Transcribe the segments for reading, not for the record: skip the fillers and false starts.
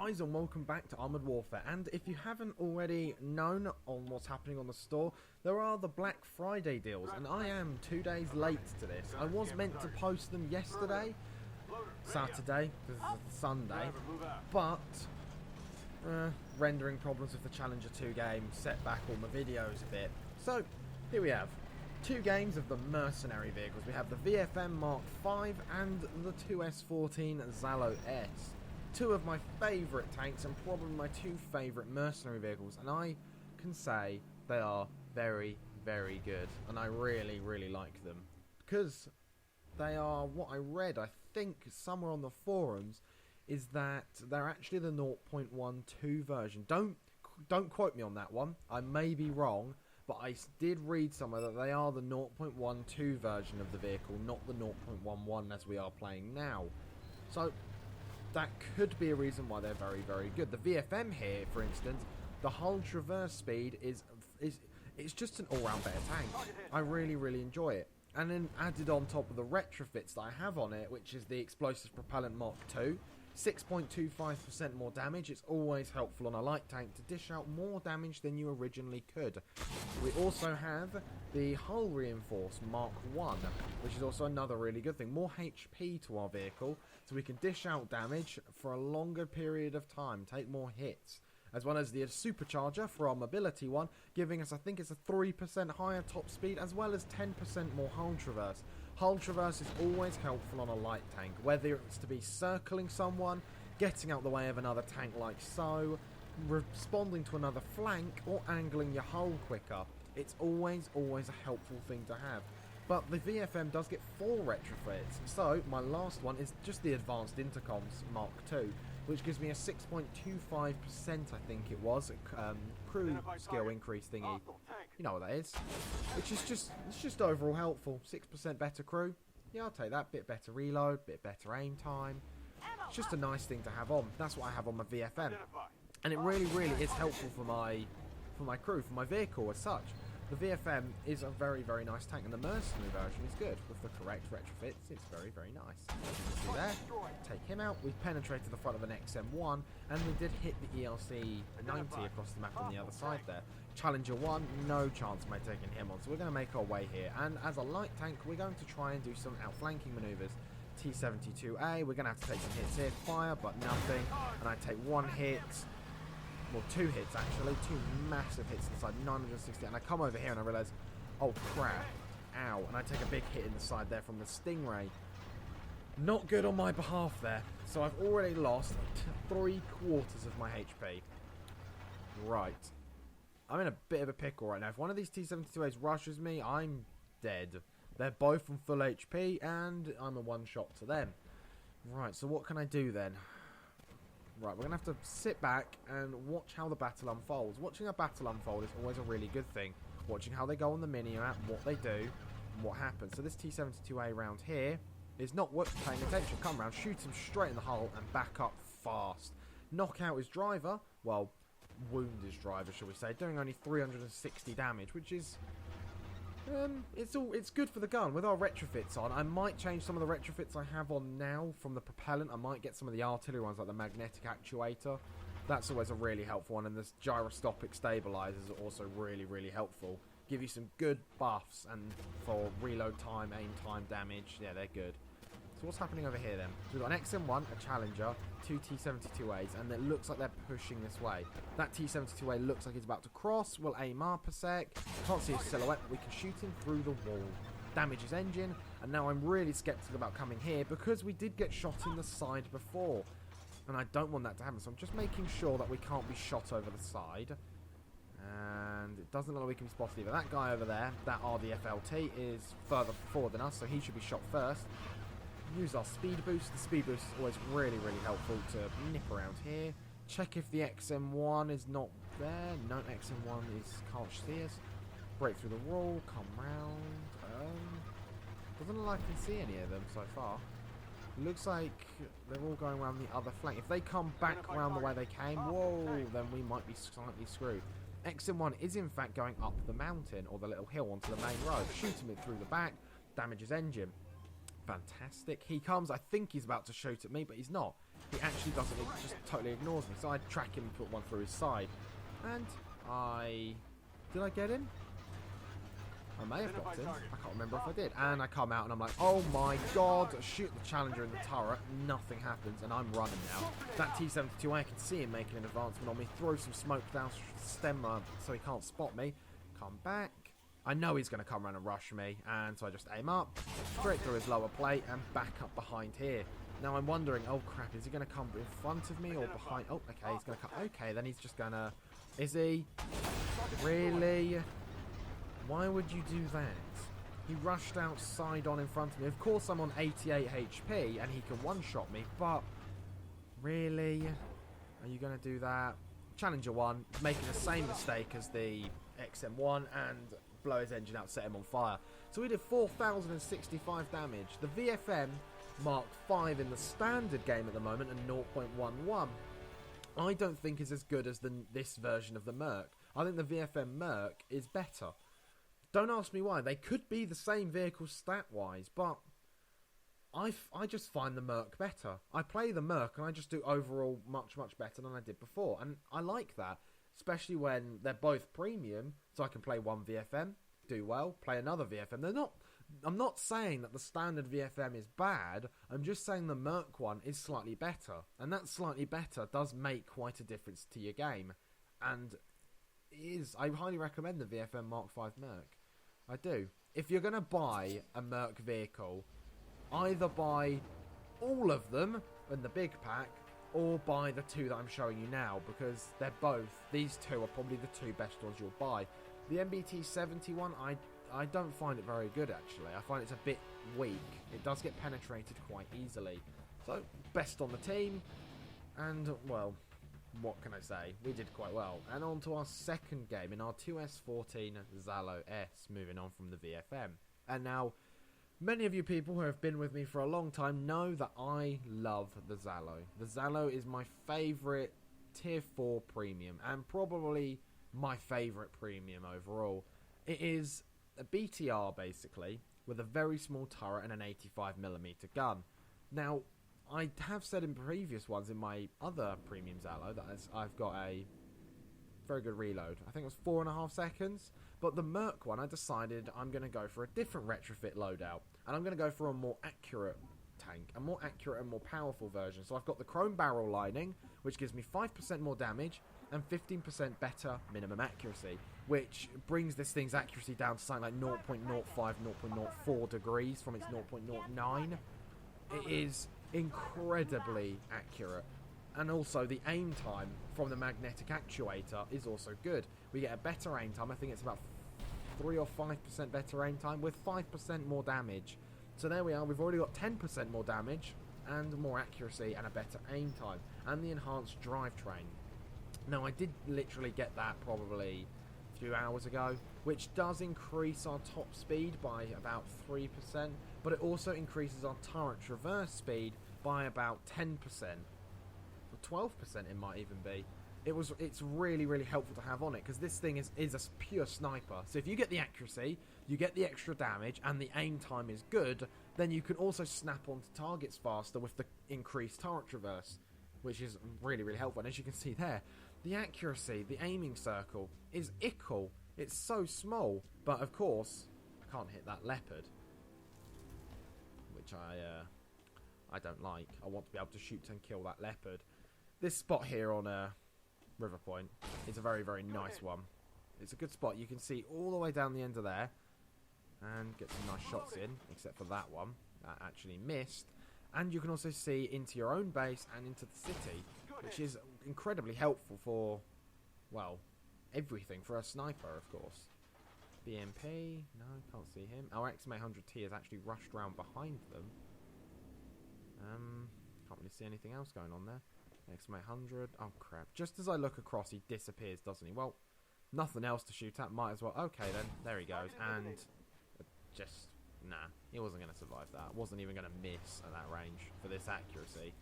guys, and welcome back to Armored Warfare. And if you haven't already known on what's happening on the store, there are the Black Friday deals, and I am 2 days late to this. I was meant to post them yesterday, Saturday, because it's Sunday, but rendering problems with the Challenger 2 game set back all my videos a bit. So, here we have 2 games of the Mercenary vehicles. We have the VFM Mark V and the 2S14 Zhalo-S. 2 of my favourite tanks and probably my 2 favourite mercenary vehicles, and I can say they are very, very good, and I really, really like them because they are what I read, I think, somewhere on the forums, is that they're actually the 0.12 version. Don't quote me on that one. I may be wrong, but I did read somewhere that they are the 0.12 version of the vehicle, not the 0.11 as we are playing now. So that could be a reason why they're very, very good. The VFM here, for instance, the hull traverse speed is it's just an all-round better tank. I really, really enjoy it. And then added on top of the retrofits that I have on it, which is the Explosive Propellant Mark II, 6.25% more damage. It's always helpful on a light tank to dish out more damage than you originally could. We also have the Hull Reinforced Mark I, which is also another really good thing. More HP to our vehicle, so we can dish out damage for a longer period of time, take more hits. As well as the Supercharger for our mobility one, giving us, I think it's a 3% higher top speed, as well as 10% more hull traverse. Hull traverse is always helpful on a light tank, whether it's to be circling someone, getting out the way of another tank like so, responding to another flank, or angling your hull quicker. It's always a helpful thing to have. But the VFM does get 4 retrofits, so my last one is just the Advanced Intercoms Mark II, which gives me a 6.25%, I think it was, crew skill increase thingy. You know what that is. Which is just overall helpful. 6% better crew. Yeah, I'll take that. Bit better reload, bit better aim time. It's just a nice thing to have on. That's what I have on my VFM. And it really, really is helpful for my crew, for my vehicle as such. The VFM is a very, very nice tank, and the Mercenary version is good. With the correct retrofits, it's very, very nice. As you can see there, take him out. We've penetrated the front of an XM1, and we did hit the ELC 90 across the map on the other side there. Challenger 1, no chance of my taking him on, so we're going to make our way here. And as a light tank, we're going to try and do some outflanking manoeuvres. T-72A, we're going to have to take some hits here. Fire, but nothing. And I take 1 hit. Well, 2 hits actually, 2 massive hits inside, 960, and I come over here and I realise, oh crap, ow, and I take a big hit in the side there from the Stingray. Not good on my behalf there, so I've already lost 3/4 of my HP. Right, I'm in a bit of a pickle right now. If one of these T-72As rushes me, I'm dead. They're both on full HP, and I'm a one-shot to them. Right, so what can I do then? Right, we're going to have to sit back and watch how the battle unfolds. Watching a battle unfold is always a really good thing. Watching how they go on the mini-map, what they do, and what happens. So this T-72A round here is not paying attention. Come round, shoot him straight in the hull, and back up fast. Knock out his driver. Well, wound his driver, shall we say. Doing only 360 damage, which is... it's good for the gun. With our retrofits on, I might change some of the retrofits I have on now from the propellant. I might get some of the artillery ones, like the magnetic actuator. That's always a really helpful one, and this gyroscopic stabilizers are also really, really helpful. Give you some good buffs, and for reload time, aim time, damage, yeah, they're good. So what's happening over here then? So we've got an XM1, a Challenger, 2 T-72As, and it looks like they're pushing this way. That T-72A looks like he's about to cross. We'll aim up a sec. Can't see his silhouette, but we can shoot him through the wall. Damage his engine, and now I'm really sceptical about coming here because we did get shot in the side before. And I don't want that to happen, so I'm just making sure that we can't be shot over the side. And it doesn't look like we can be spotted either. That guy over there, that RDFLT, is further forward than us, so he should be shot first. Use our speed boost. The speed boost is always really, really helpful to nip around here. Check if the XM1 is not there. No, XM1 can't see us. Break through the wall, come round. Doesn't look like I can see any of them so far. Looks like they're all going around the other flank. If they come back around the way they came, whoa, then we might be slightly screwed. XM1 is in fact going up the mountain, or the little hill, onto the main road. Shooting it through the back, damage his engine. Fantastic. He comes, I think he's about to shoot at me, but he's not. he actually doesn't, he just totally ignores me. So I track him and put one through his side. And did I get him? I may have got him. I can't remember if I did. And I come out and I'm like, oh my god, shoot the Challenger in the turret. Nothing happens and I'm running now. That T-72, I can see him making an advancement on me. Throw some smoke down stem so he can't spot me. Come back. I know he's going to come around and rush me. And so I just aim up, straight through his lower plate and back up behind here. Now I'm wondering, oh crap, is he going to come in front of me or behind? Oh, okay, he's going to come. Okay, then he's just going to... Is he? Really? Why would you do that? He rushed outside on in front of me. Of course I'm on 88 HP and he can one-shot me, but... Really? Are you going to do that? Challenger 1, making the same mistake as the XM1 and blow his engine out, set him on fire. So we did 4,065 damage. The VFM Mark 5 in the standard game at the moment and 0.11. I don't think is as good as this version of the Merc. I think the VFM Merc is better. Don't ask me why. They could be the same vehicle stat-wise, but I just find the Merc better. I play the Merc and I just do overall much, much better than I did before. And I like that, especially when they're both premium, so I can play one VFM, do well, play another VFM. I'm not saying that the standard VFM is bad, I'm just saying the Merc one is slightly better. And that slightly better does make quite a difference to your game. And I highly recommend the VFM Mark 5 Merc. I do. If you're going to buy a Merc vehicle, either buy all of them in the big pack, or buy the two that I'm showing you now, because these two are probably the two best ones you'll buy. The MBT 71, I don't find it very good actually. I find it's a bit weak. It does get penetrated quite easily. So, best on the team, and well, what can I say? We did quite well. And on to our second game in our 2S14 Zhalo-S, moving on from the VFM. And now, many of you people who have been with me for a long time know that I love the Zhalo. The Zhalo is my favourite tier 4 premium, and probably my favourite premium overall. It is a BTR basically, with a very small turret and an 85mm gun. Now, I have said in previous ones in my other premium Zhalo that I've got a very good reload. I think it was 4.5 seconds. But the Merc one, I decided I'm going to go for a different retrofit loadout. And I'm going to go for a more accurate tank. A more accurate and more powerful version. So I've got the chrome barrel lining, which gives me 5% more damage and 15% better minimum accuracy. Which brings this thing's accuracy down to something like 0.05, 0.04 degrees from its 0.09. It is incredibly accurate. And also the aim time from the magnetic actuator is also good. We get a better aim time. I think it's about 3 or 5% better aim time with 5% more damage. So there we are. We've already got 10% more damage and more accuracy and a better aim time. And the enhanced drivetrain. Now I did literally get that probably a few hours ago, which does increase our top speed by about 3%. But it also increases our turret traverse speed by about 10%. 12% it might even be. It's really, really helpful to have on it, because this thing is a pure sniper. So if you get the accuracy, you get the extra damage, and the aim time is good, then you can also snap onto targets faster with the increased turret traverse, which is really, really helpful. And as you can see there, the accuracy, the aiming circle, is equal. It's so small, but of course, I can't hit that leopard, which I don't like. I want to be able to shoot and kill that leopard. This spot here on River Point is a very, very nice one. It's a good spot. You can see all the way down the end of there and get some nice shots in, except for that one that actually missed. And you can also see into your own base and into the city, which is incredibly helpful for, well, everything. For a sniper, of course. BMP, no, can't see him. Our XM800T has actually rushed around behind them. Can't really see anything else going on there. XM800, oh crap. Just as I look across, he disappears, doesn't he? Well, nothing else to shoot at, might as well. Okay then, there he goes. And just, nah, he wasn't going to survive that. Wasn't even going to miss at that range for this accuracy.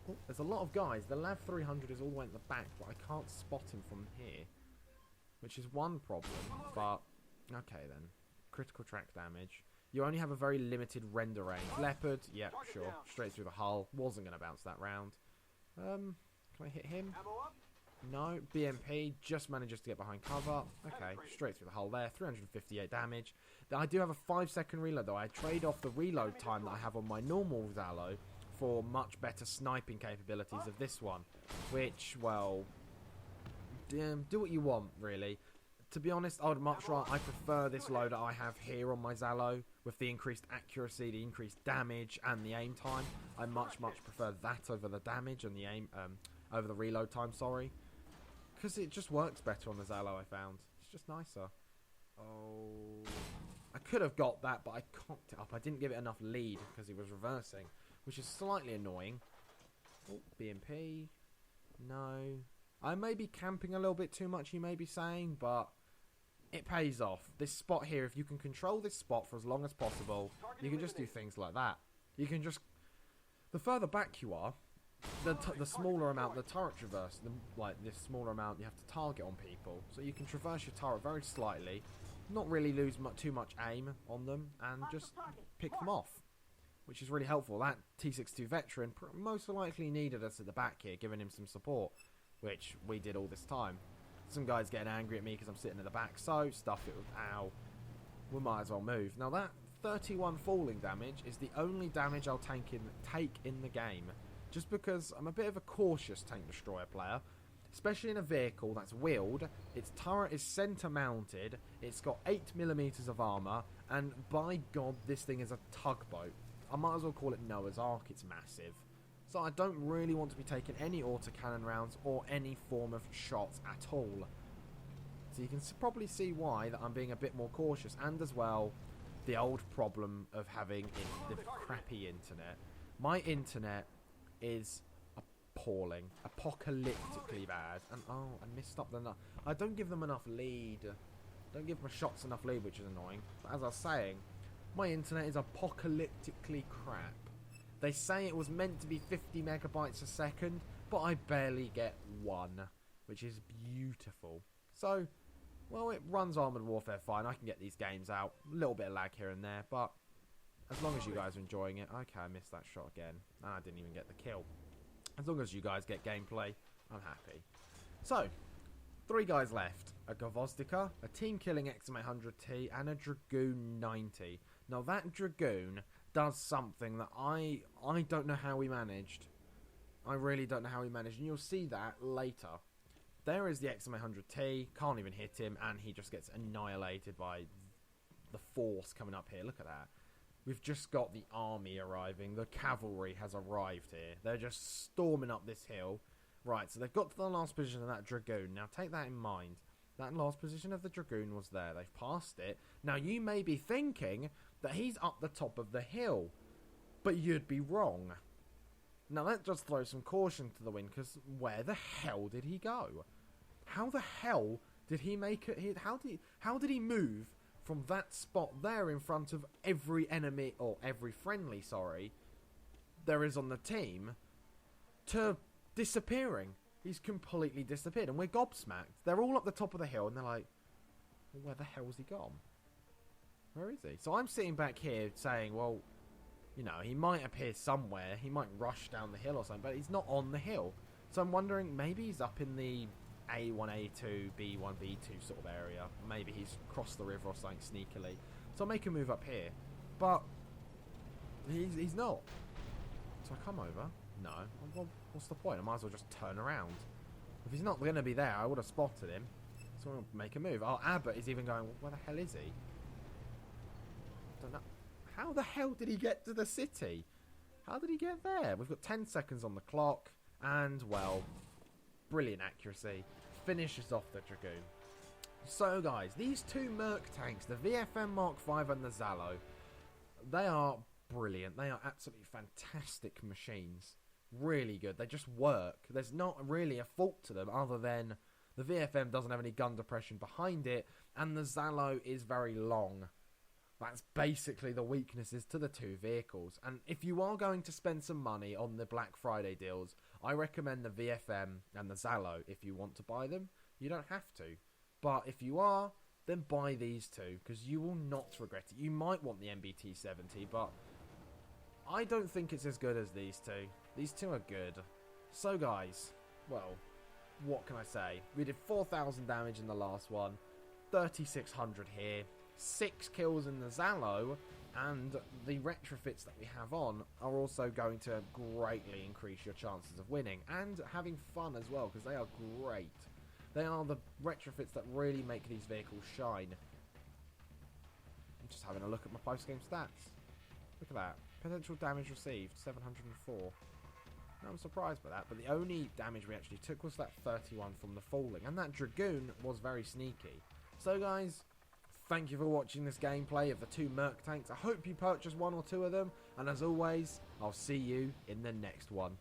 Oh, there's a lot of guys. The Lav 300 is all the way at the back, but I can't spot him from here, which is one problem. But, okay then. Critical track damage. You only have a very limited render range. Leopard, yeah, sure. Straight through the hull. Wasn't going to bounce that round. Can I hit him? No. BMP just manages to get behind cover. Okay, straight through the hole there. 358 damage. I do have a 5-second reload though. I trade off the reload time that I have on my normal Zhalo for much better sniping capabilities of this one. Which, well, do what you want, really. To be honest, I would much rather, I prefer this loader I have here on my Zhalo with the increased accuracy, the increased damage, and the aim time. I much prefer that over the damage and the aim, over the reload time, sorry. Because it just works better on the Zhalo, I found. It's just nicer. Oh, I could have got that, but I cocked it up. I didn't give it enough lead because he was reversing, which is slightly annoying. Oh, BMP. No. I may be camping a little bit too much, you may be saying, but it pays off. This spot here, if you can control this spot for as long as possible, you can just do things like that. You can just... The further back you are, the smaller amount the turret traverse, like this smaller amount you have to target on people. So you can traverse your turret very slightly, not really lose too much aim on them, and just pick them off. Which is really helpful. That T62 veteran most likely needed us at the back here, giving him some support, which we did all this time. Some guys getting angry at me because I'm sitting in the back, so stuff it with, ow, we might as well move. Now that 31 falling damage is the only damage I'll take in the game, just because I'm a bit of a cautious tank destroyer player, especially in a vehicle that's wheeled, its turret is centre mounted, it's got 8mm of armour, and by god this thing is a tugboat. I might as well call it Noah's Ark, it's massive. So I don't really want to be taking any autocannon rounds or any form of shots at all. So you can probably see why that I'm being a bit more cautious, and as well, the old problem of having the crappy internet. My internet is appalling, apocalyptically bad, and oh, I missed up I don't give them enough lead. Don't give my shots enough lead, which is annoying. But as I was saying, my internet is apocalyptically crap. They say it was meant to be 50 megabytes a second, but I barely get 1, which is beautiful. So, well, it runs Armoured Warfare fine. I can get these games out. A little bit of lag here and there, but as long as you guys are enjoying it. Okay, I missed that shot again. And I didn't even get the kill. As long as you guys get gameplay, I'm happy. So, 3 guys left. A Gvozdika, a team-killing XM800T, and a Dragoon 90. Now, that Dragoon does something that I don't know how we managed. I really don't know how we managed, and you'll see that later. There is the XM800T, can't even hit him, and he just gets annihilated by the force coming up here. Look at that. We've just got the army arriving. The cavalry has arrived here. They're just storming up this hill. Right, so they've got to the last position of that Dragoon. Now, take that in mind. That last position of the Dragoon was there. They've passed it. Now, you may be thinking that he's up the top of the hill, but you'd be wrong. Now, that just throws some caution to the wind, because where the hell did he go? How the hell did he make it? How did he move from that spot there in front of every enemy, or every friendly, sorry, there is on the team, to disappearing? He's completely disappeared, and we're gobsmacked. They're all up the top of the hill, and they're like, well, where the hell's he gone? Where is he? So I'm sitting back here saying, well, you know, he might appear somewhere. He might rush down the hill or something, but he's not on the hill. So I'm wondering, maybe he's up in the A1, A2, B1, B2 sort of area. Maybe he's crossed the river or something sneakily. So I'll make a move up here. But he's not. So I come over. No. Well, what's the point? I might as well just turn around. If he's not going to be there, I would have spotted him. So I'll make a move. Oh, Abbott is even going, where the hell is he? Don't know. How the hell did he get to the city? How did he get there? We've got 10 seconds on the clock. And, well, brilliant accuracy. Finishes off the Dragoon. So, guys, these 2 Merc tanks, the VFM Mark V and the Zhalo, they are brilliant. They are absolutely fantastic machines. Really good. They just work. There's not really a fault to them other than the VFM doesn't have any gun depression behind it, and the Zhalo is very long. That's basically the weaknesses to the 2 vehicles. And if you are going to spend some money on the Black Friday deals, I recommend the VFM and the Zhalo if you want to buy them. You don't have to. But if you are, then buy these 2, because you will not regret it. You might want the MBT-70, but I don't think it's as good as these 2. These 2 are good. So guys, well, what can I say? We did 4,000 damage in the last one, 3,600 here, 6 kills in the Zhalo, and the retrofits that we have on are also going to greatly increase your chances of winning and having fun as well, because they are great. They are the retrofits that really make these vehicles shine. I'm just having a look at my post-game stats. Look at that. Potential damage received, 704. I'm surprised by that, but the only damage we actually took was that 31 from the falling, and that Dragoon was very sneaky. So guys, thank you for watching this gameplay of the 2 Merc tanks. I hope you purchase 1 or 2 of them, and as always, I'll see you in the next one.